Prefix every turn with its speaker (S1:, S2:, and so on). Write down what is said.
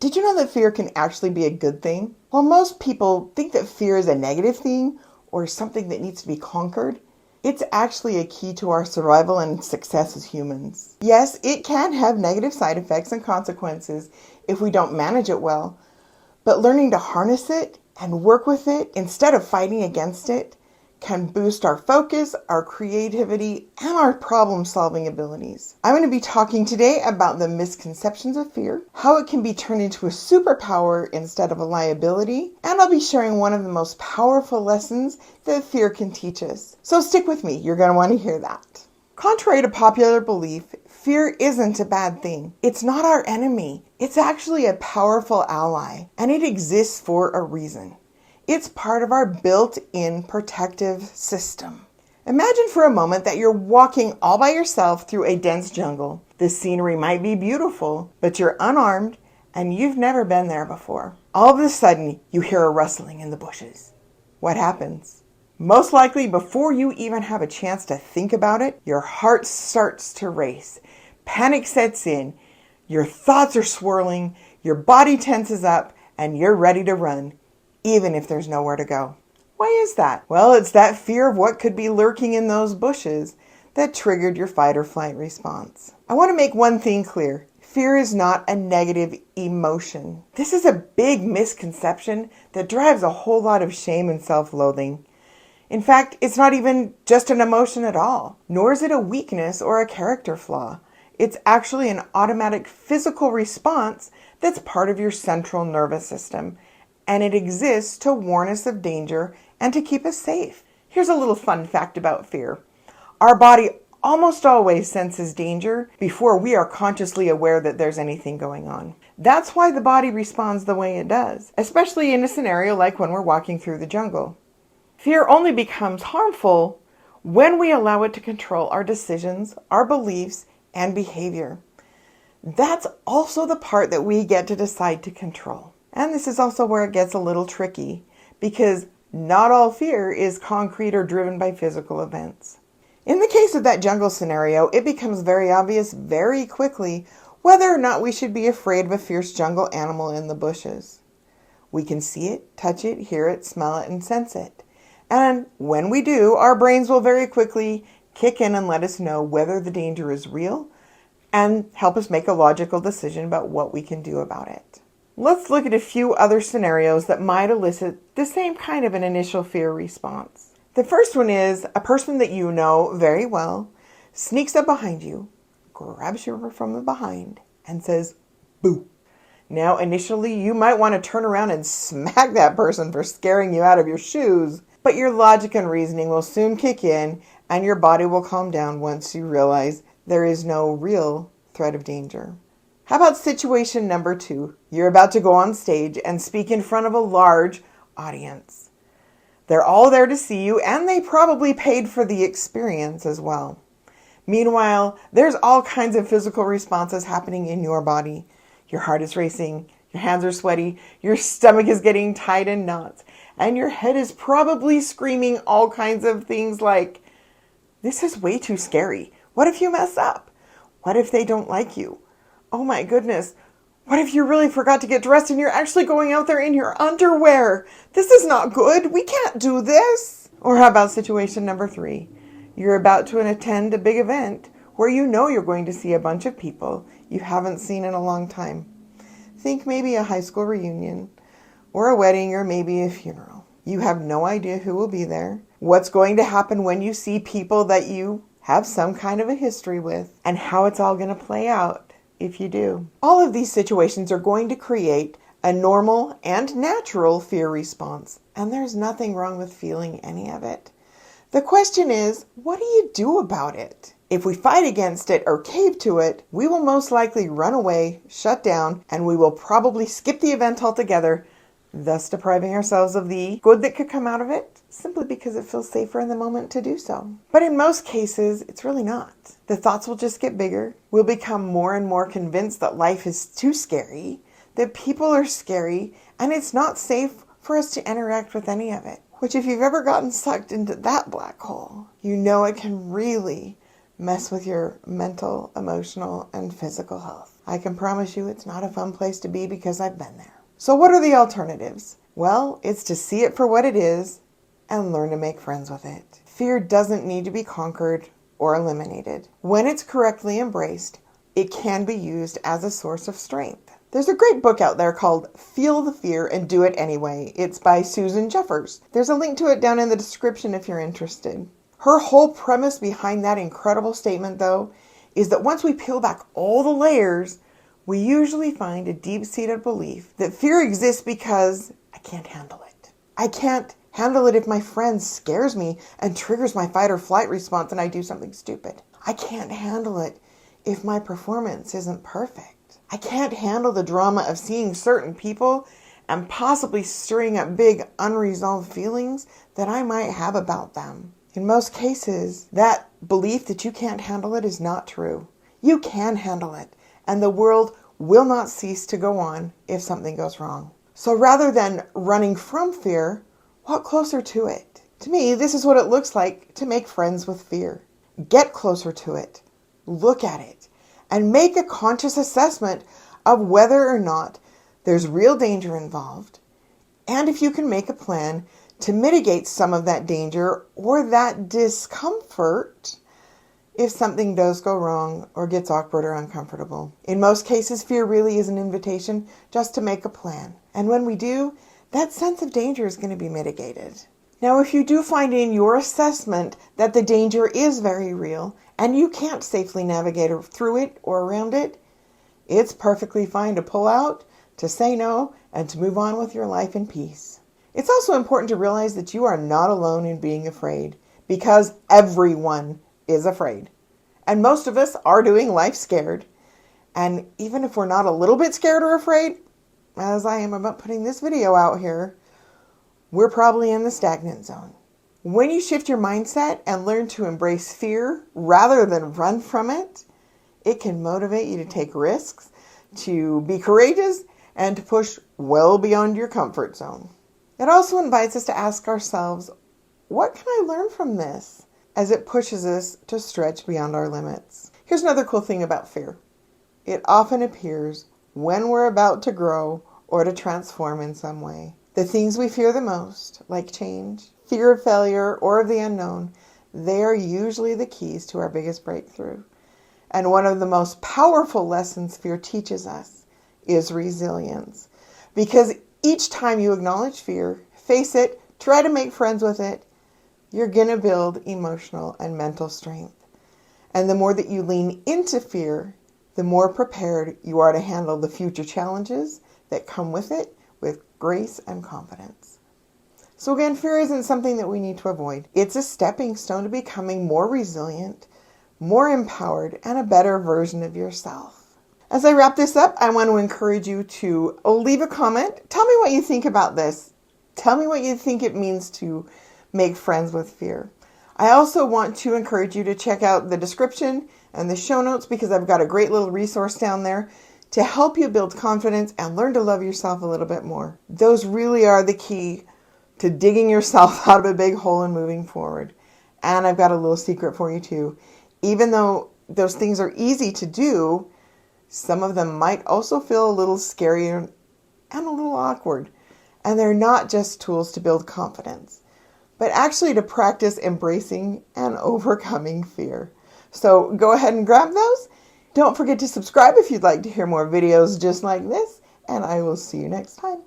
S1: Did you know that fear can actually be a good thing? While most people think that fear is a negative thing or something that needs to be conquered, it's actually a key to our survival and success as humans. Yes, it can have negative side effects and consequences if we don't manage it well, but learning to harness it and work with it instead of fighting against it can boost our focus, our creativity, and our problem-solving abilities. I'm going to be talking today about the misconceptions of fear, how it can be turned into a superpower instead of a liability, and I'll be sharing one of the most powerful lessons that fear can teach us. So stick with me, you're going to want to hear that. Contrary to popular belief, fear isn't a bad thing. It's not our enemy. It's actually a powerful ally, and it exists for a reason. It's part of our built-in protective system. Imagine for a moment that you're walking all by yourself through a dense jungle. The scenery might be beautiful, but you're unarmed and you've never been there before. All of a sudden, you hear a rustling in the bushes. What happens? Most likely, before you even have a chance to think about it, your heart starts to race. Panic sets in. Your thoughts are swirling, your body tenses up, and you're ready to run, even if there's nowhere to go. Why is that? Well, it's that fear of what could be lurking in those bushes that triggered your fight or flight response. I want to make one thing clear. Fear is not a negative emotion. This is a big misconception that drives a whole lot of shame and self-loathing. In fact, it's not even just an emotion at all, nor is it a weakness or a character flaw. It's actually an automatic physical response that's part of your central nervous system, and it exists to warn us of danger and to keep us safe. Here's a little fun fact about fear. Our body almost always senses danger before we are consciously aware that there's anything going on. That's why the body responds the way it does, especially in a scenario like when we're walking through the jungle. Fear only becomes harmful when we allow it to control our decisions, our beliefs, and behavior. That's also the part that we get to decide to control. And this is also where it gets a little tricky, because not all fear is concrete or driven by physical events. In the case of that jungle scenario, it becomes very obvious very quickly whether or not we should be afraid of a fierce jungle animal in the bushes. We can see it, touch it, hear it, smell it, and sense it. And when we do, our brains will very quickly kick in and let us know whether the danger is real and help us make a logical decision about what we can do about it. Let's look at a few other scenarios that might elicit the same kind of an initial fear response. The first one is a person that you know very well sneaks up behind you, grabs you from the behind, and says, "Boo." Now, initially, you might want to turn around and smack that person for scaring you out of your shoes, but your logic and reasoning will soon kick in, and your body will calm down once you realize there is no real threat of danger. How about situation number 2? You're about to go on stage and speak in front of a large audience. They're all there to see you, and they probably paid for the experience as well. Meanwhile, there's all kinds of physical responses happening in your body. Your heart is racing, your hands are sweaty, your stomach is getting tight in knots, and your head is probably screaming all kinds of things like, "This is way too scary. What if you mess up? What if they don't like you? Oh my goodness, what if you really forgot to get dressed and you're actually going out there in your underwear? This is not good. We can't do this." Or how about situation number 3? You're about to attend a big event where you know you're going to see a bunch of people you haven't seen in a long time. Think maybe a high school reunion, or a wedding, or maybe a funeral. You have no idea who will be there, what's going to happen when you see people that you have some kind of a history with, and how it's all going to play out if you do. All of these situations are going to create a normal and natural fear response, and there's nothing wrong with feeling any of it. The question is, what do you do about it? If we fight against it or cave to it, we will most likely run away, shut down, and we will probably skip the event altogether, thus depriving ourselves of the good that could come out of it, simply because it feels safer in the moment to do so. But in most cases, it's really not. The thoughts will just get bigger. We'll become more and more convinced that life is too scary, that people are scary, and it's not safe for us to interact with any of it. Which, if you've ever gotten sucked into that black hole, you know it can really mess with your mental, emotional, and physical health. I can promise you it's not a fun place to be because I've been there. So what are the alternatives? Well, it's to see it for what it is and learn to make friends with it. Fear doesn't need to be conquered or eliminated. When it's correctly embraced, it can be used as a source of strength. There's a great book out there called Feel the Fear and Do It Anyway. It's by Susan Jeffers. There's a link to it down in the description if you're interested. Her whole premise behind that incredible statement, though, is that once we peel back all the layers, we usually find a deep-seated belief that fear exists because I can't handle it. I can't handle it if my friend scares me and triggers my fight or flight response and I do something stupid. I can't handle it if my performance isn't perfect. I can't handle the drama of seeing certain people and possibly stirring up big unresolved feelings that I might have about them. In most cases, that belief that you can't handle it is not true. You can handle it, and the world will not cease to go on if something goes wrong. So rather than running from fear, walk closer to it. To me, this is what it looks like to make friends with fear. Get closer to it, look at it, and make a conscious assessment of whether or not there's real danger involved, and if you can make a plan to mitigate some of that danger or that discomfort if something does go wrong or gets awkward or uncomfortable. In most cases, fear really is an invitation just to make a plan. And when we do, that sense of danger is going to be mitigated. Now, if you do find in your assessment that the danger is very real and you can't safely navigate through it or around it, it's perfectly fine to pull out, to say no, and to move on with your life in peace. It's also important to realize that you are not alone in being afraid, because everyone is afraid. And most of us are doing life scared. And even if we're not a little bit scared or afraid, as I am about putting this video out here, we're probably in the stagnant zone. When you shift your mindset and learn to embrace fear rather than run from it, it can motivate you to take risks, to be courageous, and to push well beyond your comfort zone. It also invites us to ask ourselves, what can I learn from this? As it pushes us to stretch beyond our limits. Here's another cool thing about fear. It often appears when we're about to grow or to transform in some way. The things we fear the most, like change, fear of failure, or of the unknown, they are usually the keys to our biggest breakthrough. And one of the most powerful lessons fear teaches us is resilience. Because each time you acknowledge fear, face it, try to make friends with it, you're going to build emotional and mental strength. And the more that you lean into fear, the more prepared you are to handle the future challenges that come with it with grace and confidence. So again, fear isn't something that we need to avoid. It's a stepping stone to becoming more resilient, more empowered, and a better version of yourself. As I wrap this up, I want to encourage you to leave a comment. Tell me what you think about this. Tell me what you think it means to make friends with fear. I also want to encourage you to check out the description and the show notes because I've got a great little resource down there to help you build confidence and learn to love yourself a little bit more. Those really are the key to digging yourself out of a big hole and moving forward. And I've got a little secret for you too. Even though those things are easy to do, some of them might also feel a little scary and a little awkward. And they're not just tools to build confidence, but actually to practice embracing and overcoming fear. So go ahead and grab those. Don't forget to subscribe if you'd like to hear more videos just like this, and I will see you next time.